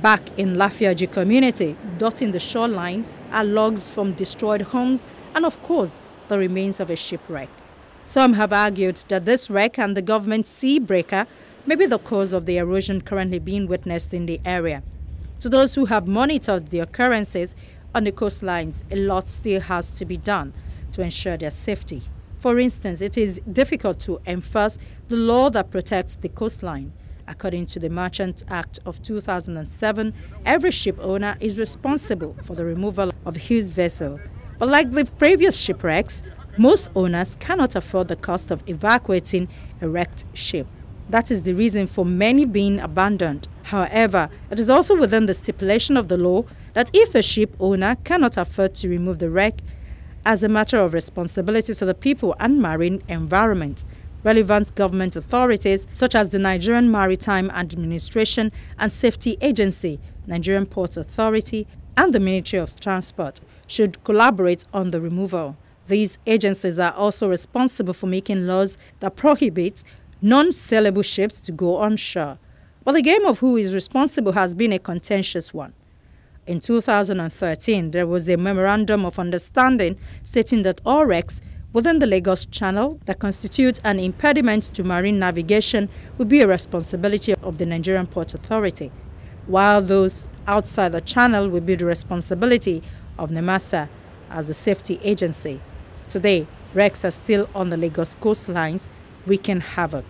Back in Lafiaji community, dotting the shoreline, are logs from destroyed homes and, of course, the remains of a shipwreck. Some have argued that this wreck and the government sea breaker may be the cause of the erosion currently being witnessed in the area. To those who have monitored the occurrences on the coastlines, a lot still has to be done to ensure their safety. For instance, it is difficult to enforce the law that protects the coastline. According to the Merchant Act of 2007, every ship owner is responsible for the removal of his vessel. But like the previous shipwrecks, most owners cannot afford the cost of evacuating a wrecked ship. That is the reason for many being abandoned. However, it is also within the stipulation of the law that if a ship owner cannot afford to remove the wreck, as a matter of responsibility to the people and marine environment, relevant government authorities such as the Nigerian Maritime Administration and Safety Agency, Nigerian Ports Authority, and the Ministry of Transport should collaborate on the removal. These agencies are also responsible for making laws that prohibit non-sailable ships to go on shore. But the game of who is responsible has been a contentious one. In 2013, there was a memorandum of understanding stating that all wrecks within the Lagos Channel that constitute an impediment to marine navigation would be a responsibility of the Nigerian Port Authority, while those outside the channel would be the responsibility of NEMASA as the safety agency. Today, wrecks are still on the Lagos coastlines, wreaking havoc.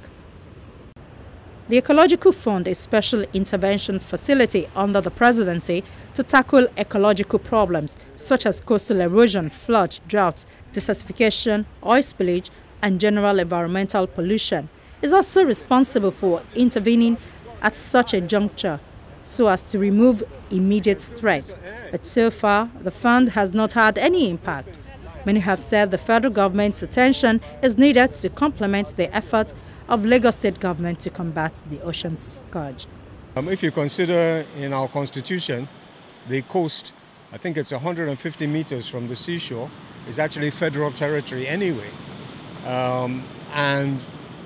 The Ecological Fund, a special intervention facility under the presidency to tackle ecological problems such as coastal erosion, flood, drought, desertification, oil spillage, and general environmental pollution, is also responsible for intervening at such a juncture so as to remove immediate threats. But so far, the fund has not had any impact. Many have said the federal government's attention is needed to complement the effort of Lagos State government to combat the ocean scourge. If you consider in our constitution, the coast, I think it's 150 meters from the seashore, is actually federal territory anyway. And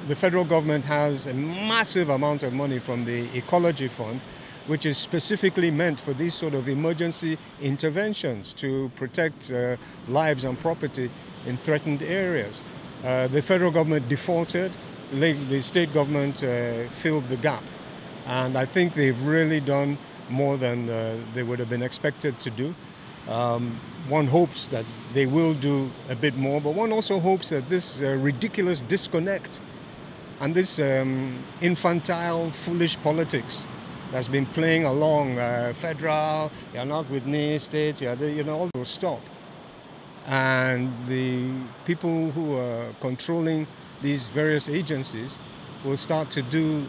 the federal government has a massive amount of money from the Ecological Fund, which is specifically meant for these sort of emergency interventions to protect lives and property in threatened areas. The federal government defaulted, the state government filled the gap. And I think they've really done more than they would have been expected to do. One hopes that they will do a bit more, but one also hopes that this ridiculous disconnect and this infantile, foolish politics that's been playing along, federal, you're not with me, states, all will stop. And the people who are controlling these various agencies will start to do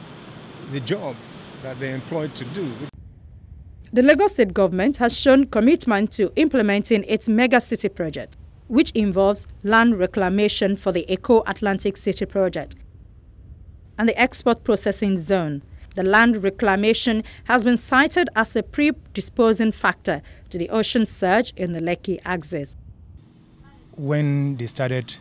the job that they're employed to do. The Lagos State government has shown commitment to implementing its mega-city project, which involves land reclamation for the Eco-Atlantic City project and the export processing zone. The land reclamation has been cited as a predisposing factor to the ocean surge in the Lekki axis. When they started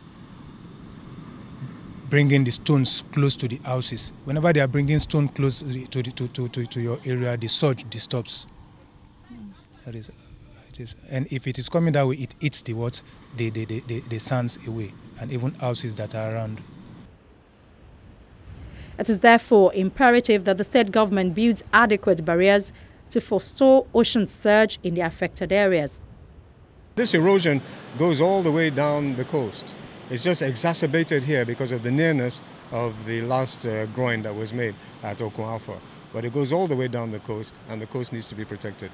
bringing the stones close to the houses, whenever they are bringing stone close to your area, the surge stops. That is, it is. And if it is coming that way, it eats the sands away, and even houses that are around. It is therefore imperative that the state government builds adequate barriers to forestall ocean surge in the affected areas. This erosion goes all the way down the coast. It's just exacerbated here because of the nearness of the last groin that was made at Okoafo. But it goes all the way down the coast, and the coast needs to be protected.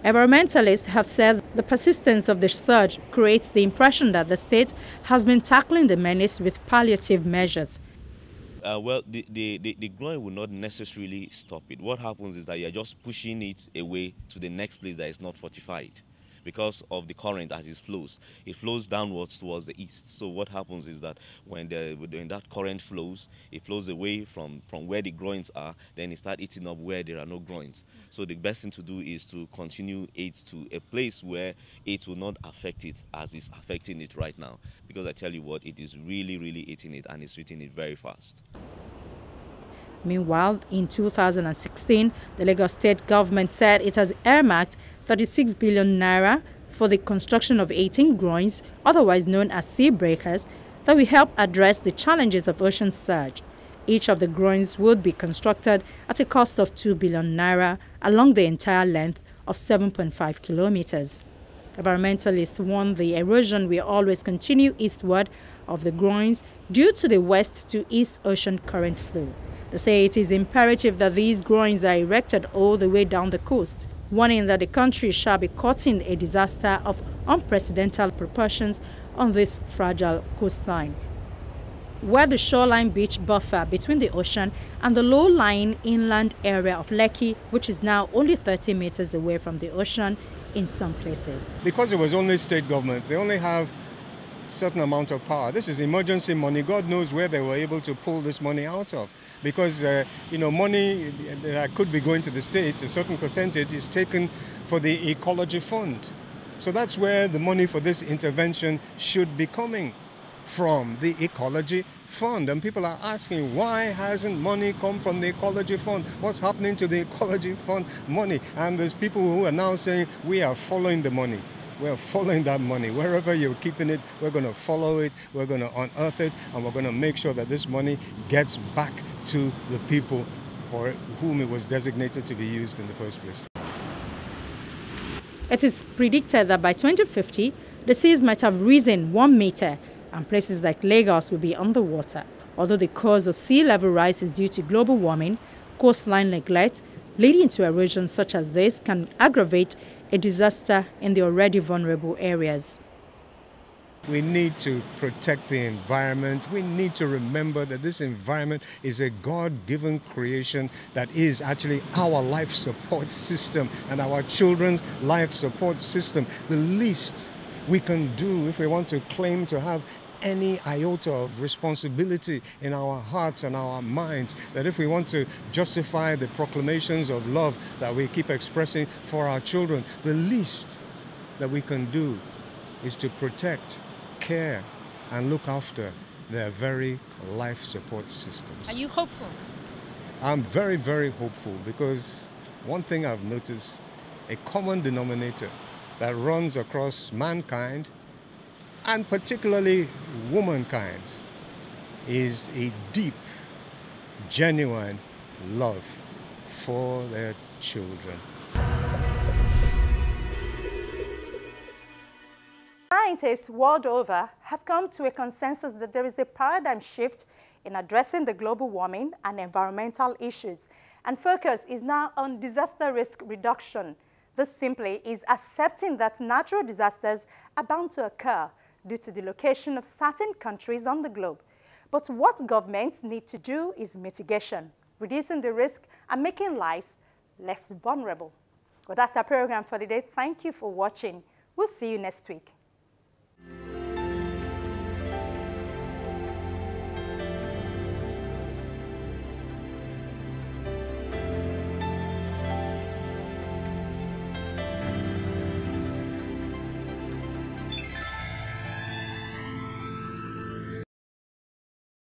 Environmentalists have said the persistence of the surge creates the impression that the state has been tackling the menace with palliative measures. Well, the groin will not necessarily stop it. What happens is that you're just pushing it away to the next place that is not fortified. Because of the current as it flows downwards towards the east. So what happens is that when that current flows, it flows away from where the groins are, then it starts eating up where there are no groins. So the best thing to do is to continue it to a place where it will not affect it as it's affecting it right now. Because I tell you what, it is really, really eating it, and it's eating it very fast. Meanwhile, in 2016, the Lagos state government said it has earmarked 36 billion naira for the construction of 18 groins, otherwise known as sea breakers, that will help address the challenges of ocean surge. Each of the groins would be constructed at a cost of 2 billion naira along the entire length of 7.5 kilometers. Environmentalists warn the erosion will always continue eastward of the groins due to the west to east ocean current flow. They say it is imperative that these groins are erected all the way down the coast, warning that the country shall be courting a disaster of unprecedented proportions on this fragile coastline, where the shoreline beach buffer between the ocean and the low-lying inland area of Lekki, which is now only 30 meters away from the ocean in some places. Because it was only state government, they only have a certain amount of power. This is emergency money. God knows where they were able to pull this money out of. Because, money that could be going to the states, a certain percentage is taken for the Ecological Fund. So that's where the money for this intervention should be coming from, the Ecological Fund. And people are asking, why hasn't money come from the Ecological Fund? What's happening to the Ecological Fund money? And there's people who are now saying, we are following the money. We're following that money. Wherever you're keeping it, we're going to follow it, we're going to unearth it, and we're going to make sure that this money gets back to the people for whom it was designated to be used in the first place. It is predicted that by 2050, the seas might have risen 1 meter and places like Lagos will be underwater. Although the cause of sea level rise is due to global warming, coastline neglect leading to erosion such as this can aggravate a disaster in the already vulnerable areas. We need to protect the environment. We need to remember that this environment is a God-given creation that is actually our life support system and our children's life support system. The least we can do if we want to claim to have any iota of responsibility in our hearts and our minds, that if we want to justify the proclamations of love that we keep expressing for our children, the least that we can do is to protect, care, and look after their very life support systems. Are you hopeful? I'm very, very hopeful, because one thing I've noticed, a common denominator that runs across mankind, and particularly womankind, is a deep, genuine love for their children. Scientists world over have come to a consensus that there is a paradigm shift in addressing the global warming and environmental issues, and focus is now on disaster risk reduction. This simply is accepting that natural disasters are bound to occur due to the location of certain countries on the globe. But what governments need to do is mitigation, reducing the risk and making lives less vulnerable. Well, that's our program for the day. Thank you for watching. We'll see you next week.